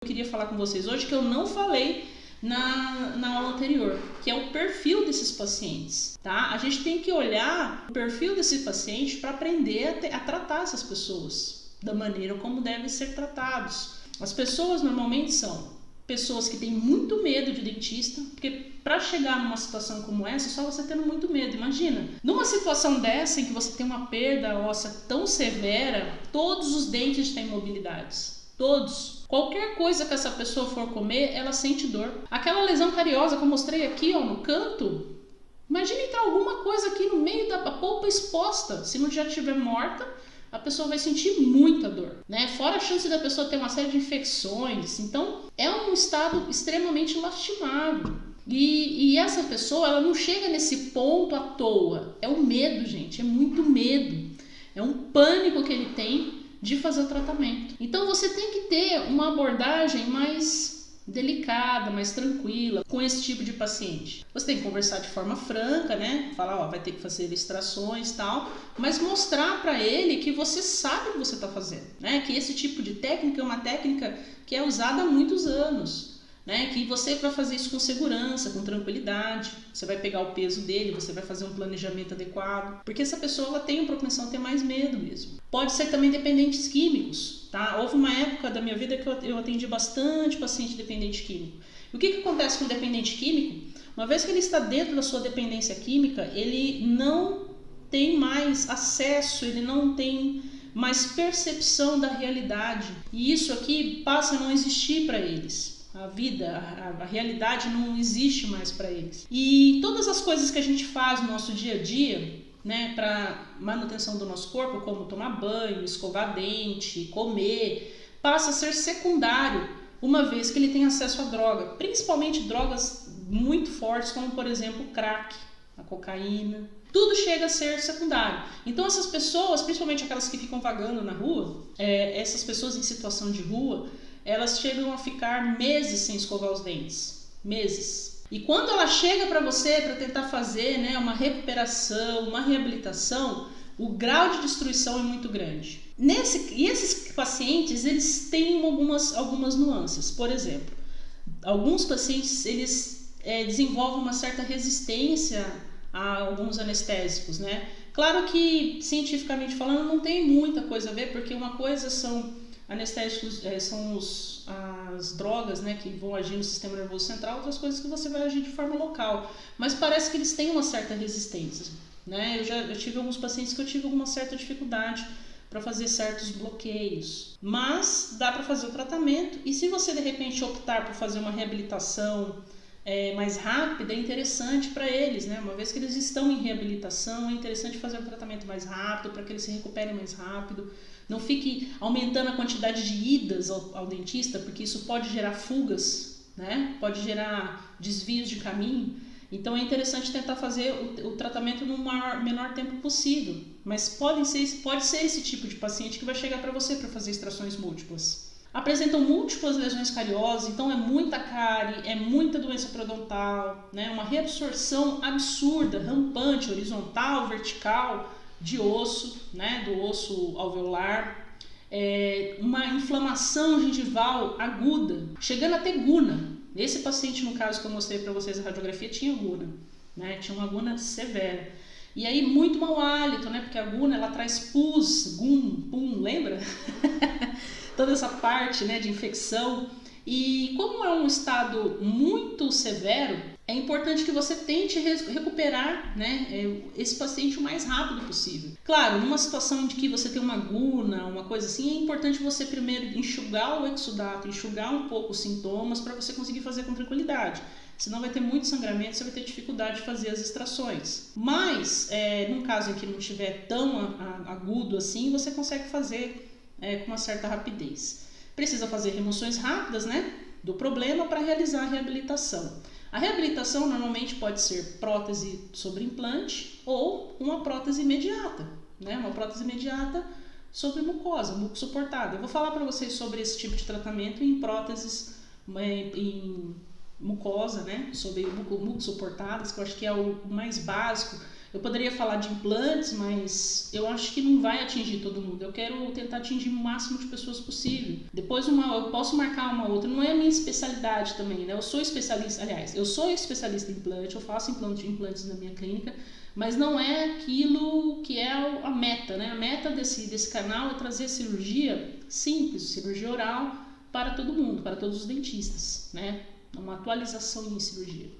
eu queria falar com vocês hoje, que eu não falei na aula anterior, que é o perfil desses pacientes, tá? A gente tem que olhar o perfil desse paciente para aprender a tratar essas pessoas da maneira como devem ser tratados. As pessoas normalmente são pessoas que têm muito medo de dentista, porque para chegar numa situação como essa, só você tendo muito medo. Imagina, numa situação dessa em que você tem uma perda óssea tão severa, todos os dentes têm imobilidades. Todos. Qualquer coisa que essa pessoa for comer, ela sente dor. Aquela lesão cariosa que eu mostrei aqui, ó, no canto, imagina entrar alguma coisa aqui no meio da polpa exposta. Se não já estiver morta, a pessoa vai sentir muita dor, né? Fora a chance da pessoa ter uma série de infecções. Então, é um estado extremamente lastimável. E essa pessoa, ela não chega nesse ponto à toa. É o medo, gente. É muito medo. É um pânico que ele tem de fazer o tratamento. Então, você tem que ter uma abordagem mais delicada, mais tranquila com esse tipo de paciente. Você tem que conversar de forma franca, né? Falar, ó, vai ter que fazer extrações e tal, mas mostrar para ele que você sabe o que você está fazendo, né? Que esse tipo de técnica é uma técnica que é usada há muitos anos, né? Que você vai fazer isso com segurança, com tranquilidade. Você vai pegar o peso dele, você vai fazer um planejamento adequado, porque essa pessoa ela tem uma propensão a ter mais medo mesmo. Pode ser também dependentes químicos. Tá? Houve uma época da minha vida que eu atendi bastante paciente dependente químico. E o que acontece com o dependente químico? Uma vez que ele está dentro da sua dependência química, ele não tem mais acesso, ele não tem mais percepção da realidade. E isso aqui passa a não existir para eles. A vida, a realidade não existe mais para eles. E todas as coisas que a gente faz no nosso dia a dia, né, para manutenção do nosso corpo, como tomar banho, escovar dente, comer, passa a ser secundário uma vez que ele tem acesso a droga, principalmente drogas muito fortes, como por exemplo o crack, a cocaína. Tudo chega a ser secundário. Então essas pessoas, principalmente aquelas que ficam vagando na rua, essas pessoas em situação de rua, elas chegam a ficar meses sem escovar os dentes. Meses. E quando ela chega para você para tentar fazer, né, uma recuperação, uma reabilitação, o grau de destruição é muito grande. E esses pacientes, eles têm algumas nuances. Por exemplo, alguns pacientes eles desenvolvem uma certa resistência a alguns anestésicos, né? Claro que, cientificamente falando, não tem muita coisa a ver, porque uma coisa são anestésicos, são as drogas, né, que vão agir no sistema nervoso central, outras coisas que você vai agir de forma local. Mas parece que eles têm uma certa resistência, né? Eu tive alguns pacientes que eu tive alguma certa dificuldade para fazer certos bloqueios. Mas dá para fazer o tratamento, e se você de repente optar por fazer uma reabilitação mais rápida, é interessante para eles, né? Uma vez que eles estão em reabilitação, é interessante fazer um tratamento mais rápido para que eles se recuperem mais rápido. Não fique aumentando a quantidade de idas ao dentista, porque isso pode gerar fugas, né? Pode gerar desvios de caminho. Então é interessante tentar fazer o tratamento no menor tempo possível. Mas pode ser esse tipo de paciente que vai chegar para você para fazer extrações múltiplas. Apresentam múltiplas lesões cariosas, então é muita cárie, é muita doença periodontal, né? Uma reabsorção absurda, rampante, horizontal, vertical, de osso, né? Do osso alveolar, uma inflamação gengival aguda, chegando a ter guna. Esse paciente, no caso que eu mostrei para vocês a radiografia, tinha guna, né? Tinha uma guna severa. E aí muito mau hálito, né? Porque a guna ela traz pus, pum, lembra? Toda essa parte, né, de infecção. E como é um estado muito severo, é importante que você tente recuperar, né, esse paciente o mais rápido possível. Claro, numa situação em que você tem uma guna, uma coisa assim, é importante você primeiro enxugar o exudato, enxugar um pouco os sintomas para você conseguir fazer com tranquilidade. Senão vai ter muito sangramento, você vai ter dificuldade de fazer as extrações. Mas, num caso em que não estiver tão agudo assim, você consegue fazer com uma certa rapidez. Precisa fazer remoções rápidas, né, do problema para realizar a reabilitação. A reabilitação normalmente pode ser prótese sobre implante ou uma prótese imediata, né, uma prótese imediata sobre mucosa, muco suportado. Eu vou falar para vocês sobre esse tipo de tratamento em próteses em mucosa, né, sobre muco suportadas, que eu acho que é o mais básico Eu poderia falar de implantes, mas eu acho que não vai atingir todo mundo. Eu quero tentar atingir o máximo de pessoas possível. Depois eu posso marcar uma outra. Não é a minha especialidade também, né? Eu sou especialista em implante, eu faço implantes na minha clínica, mas não é aquilo que é a meta, né? A meta desse canal é trazer cirurgia simples, cirurgia oral para todo mundo, para todos os dentistas, né? Uma atualização em cirurgia.